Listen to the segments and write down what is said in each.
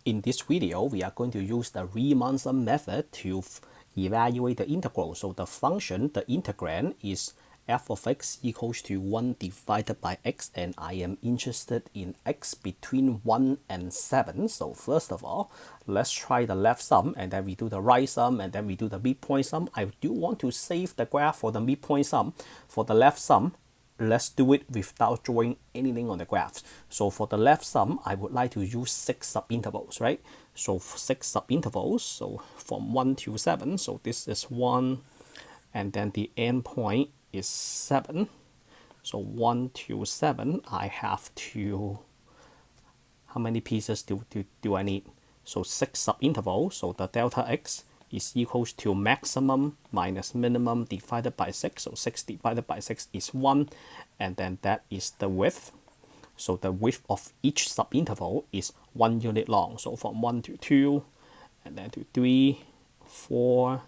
In this video, we are going to use the Riemann Sum method to evaluate the integral. So the function, the integrand, is f of x equals to 1 divided by x, and I am interested in x between 1 and 7. So first of all, let's try the left sum, and then we do the right sum, and then we do the midpoint sum. I do want to save the graph for the midpoint sum. For the left sum, let's do it without drawing anything on the graphs. So for the left sum, I would like to use 6 subintervals, right? So 6 subintervals, so from 1 to 7. So this is 1, and then the endpoint is 7. So 1 to 7, I have to, how many pieces do I need? So 6 subintervals, so the delta x is equals to maximum minus minimum divided by 6. So 6 divided by 6 is 1, and then that is the width. So the width of each subinterval is 1 unit long. So from 1 to 2, and then to 3, 4,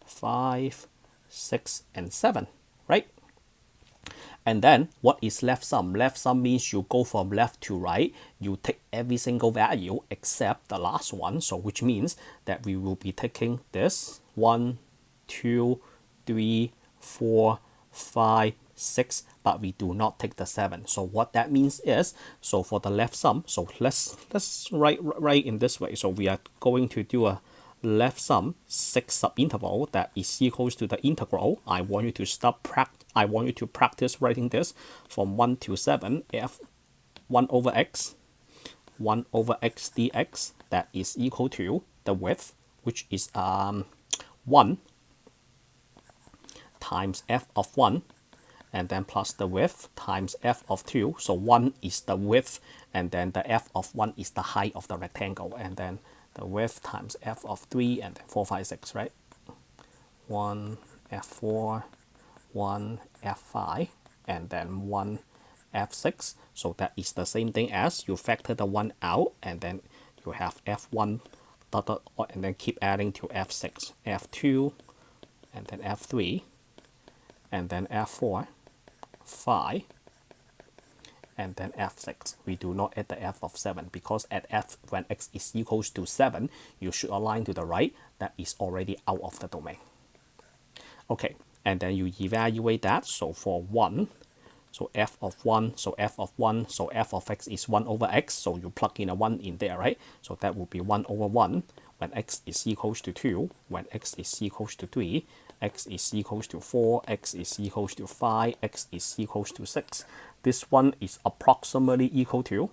5, 6, and 7, right? And then what is left sum? Left sum means you go from left to right. You take every single value except the last one. So which means that we will be taking this 1, 2, 3, 4, 5, 6, but we do not take the 7. So what that means is, so for the left sum, so let's write in this way. So we are going to do a left sum 6 subinterval that is equals to the integral. I want you to practice writing this from 1 to 7 f 1 over x dx, that is equal to the width, which is 1 times f of 1, and then plus the width times f of 2. So 1 is the width, and then the f of 1 is the height of the rectangle, and then the width times f of 3, and then 4, 5, 6, right? 1 f4, 1 f5, and then 1 f6. So that is the same thing as you factor the 1 out, and then you have f1 and then keep adding to f6, f2, and then f3, and then f4, 5, and then f6. We do not add the f of 7 because at f, when x is equals to 7, you should align to the right. That is already out of the domain. Okay, and then you evaluate that. So for 1, so f of 1, so f of 1, so f of x is 1 over x. So you plug in a 1 in there, right? So that will be 1 over 1 when x is equals to 2, when x is equals to 3, x is equals to 4, x is equals to 5, x is equals to 6. This one is approximately equal to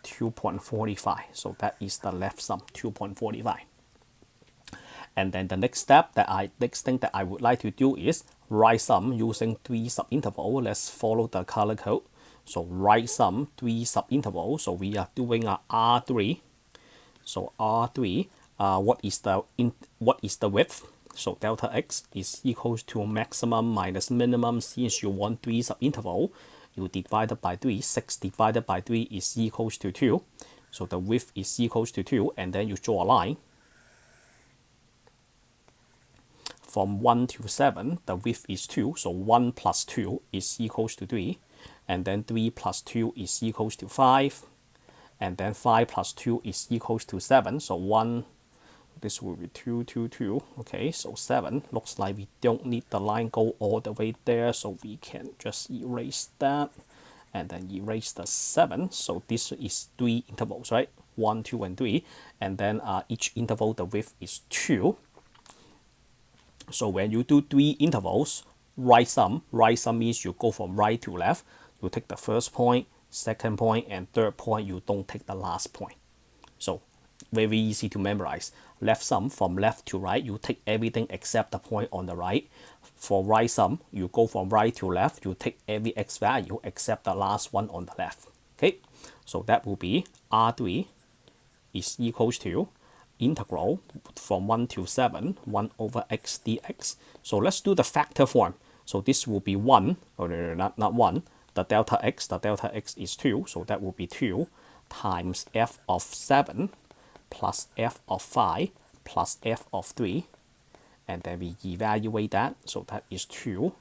2.45. So that is the left sum, 2.45. And then the next thing that I would like to do is right sum using 3 subintervals. Let's follow the color code. So right sum 3 subintervals. So we are doing a R3. So R3, what is the width? So delta x is equals to maximum minus minimum. Since you want 3 subinterval, you divide it by 3. 6 divided by 3 is equals to 2. So the width is equals to 2, and then you draw a line. From 1 to 7, the width is 2. So 1 plus 2 is equals to 3. And then 3 plus 2 is equals to 5. And then 5 plus 2 is equals to 7. So 1, this will be 2, 2, 2. Okay, so 7. Looks like we don't need the line go all the way there, so we can just erase that. And then erase the 7. So this is 3 intervals, right? 1, 2, and 3. And then each interval, the width is 2. So when you do 3 intervals, right sum means you go from right to left. You take the first point, second point, and third point. You don't take the last point. So very easy to memorize. Left sum, from left to right, you take everything except the point on the right. For right sum, you go from right to left. You take every x value except the last one on the left. Okay, so that will be R3 is equals to integral from 1 to 7, 1 over x dx. So let's do the factor form. So this will be 1, not 1. The delta x is 2, so that will be 2 times f of 7 plus f of 5 plus f of 3. And then we evaluate that, so that is 2.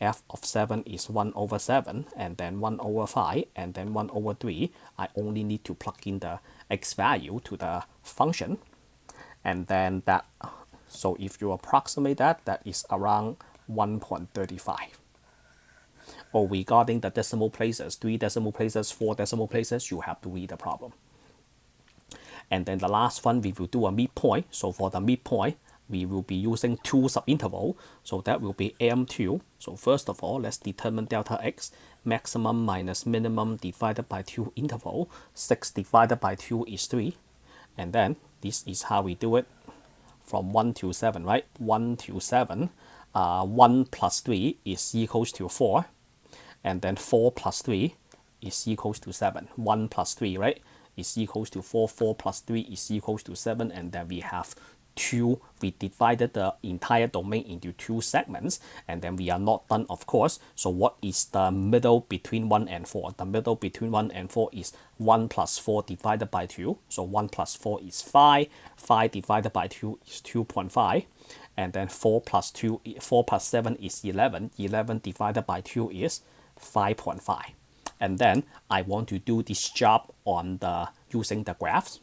f of 7 is 1 over 7, and then 1 over 5, and then 1 over 3. I only need to plug in the x value to the function, and then that, so if you approximate that, that is around 1.35. Or regarding the decimal places, 3 decimal places, 4 decimal places, you have to read the problem. And then the last one, we will do a midpoint. So for the midpoint, we will be using 2 subinterval. So that will be M2. So first of all, let's determine delta x, maximum minus minimum divided by 2 interval. 6 divided by 2 is 3. And then this is how we do it from 1 to 7, right? 1 to 7, 1 plus 3 is equals to 4. And then 4 plus 3 is equals to 7. 1 plus 3, right, is equals to 4. 4 plus 3 is equals to 7. And then we have 2. We divided the entire domain into 2 segments. And then we are not done, of course. So what is the middle between 1 and 4? The middle between 1 and 4 is 1 plus 4 divided by 2. So 1 plus 4 is 5. 5 divided by 2 is 2.5. And then 4 plus 7 is 11. 11 divided by 2 is 5.5. And then I want to do this job on the using the graphs.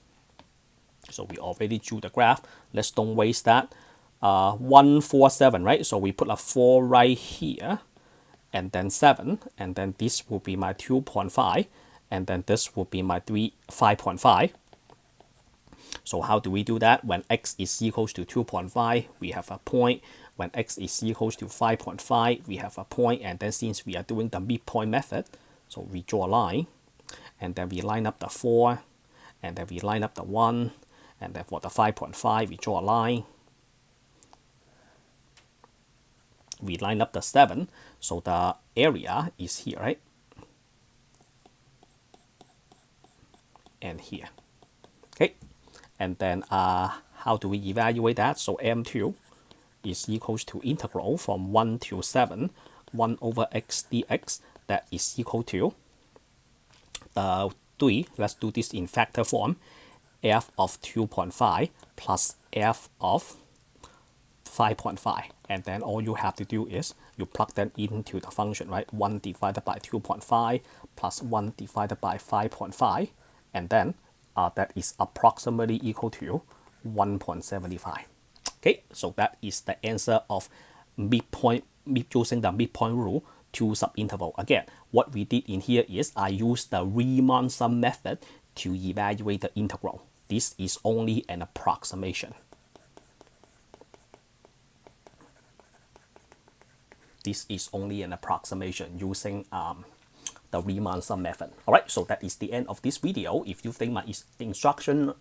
So we already drew the graph. Let's don't waste that. 1, 4, 7, right? So we put a 4 right here, and then 7, and then this will be my 2.5, and then this will be my 5.5. So how do we do that? When x is equals to 2.5, we have a point. When x is equals to 5.5, we have a point. And then since we are doing the midpoint method, so we draw a line, and then we line up the 4, and then we line up the 1, and then for the 5.5, we draw a line. We line up the 7, so the area is here, right? And here. Okay. And then how do we evaluate that? So M2 is equals to integral from 1 to 7, 1 over x dx. That is equal to 3. Let's do this in factor form. F of 2.5 plus f of 5.5. And then all you have to do is you plug them into the function, right? 1 divided by 2.5 plus 1 divided by 5.5. And then that is approximately equal to 1.75. Okay, so that is the answer of midpoint, using the midpoint rule to subinterval. Again, what we did in here is I used the Riemann sum method to evaluate the integral. This is only an approximation. This is only an approximation using the Riemann sum method. Alright, so that is the end of this video. If you think my instruction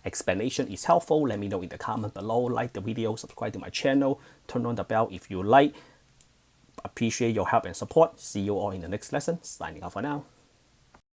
explanation is helpful, let me know in the comment below. Like the video, subscribe to my channel, turn on the bell if you like. Appreciate your help and support. See you all in the next lesson. Signing off for now.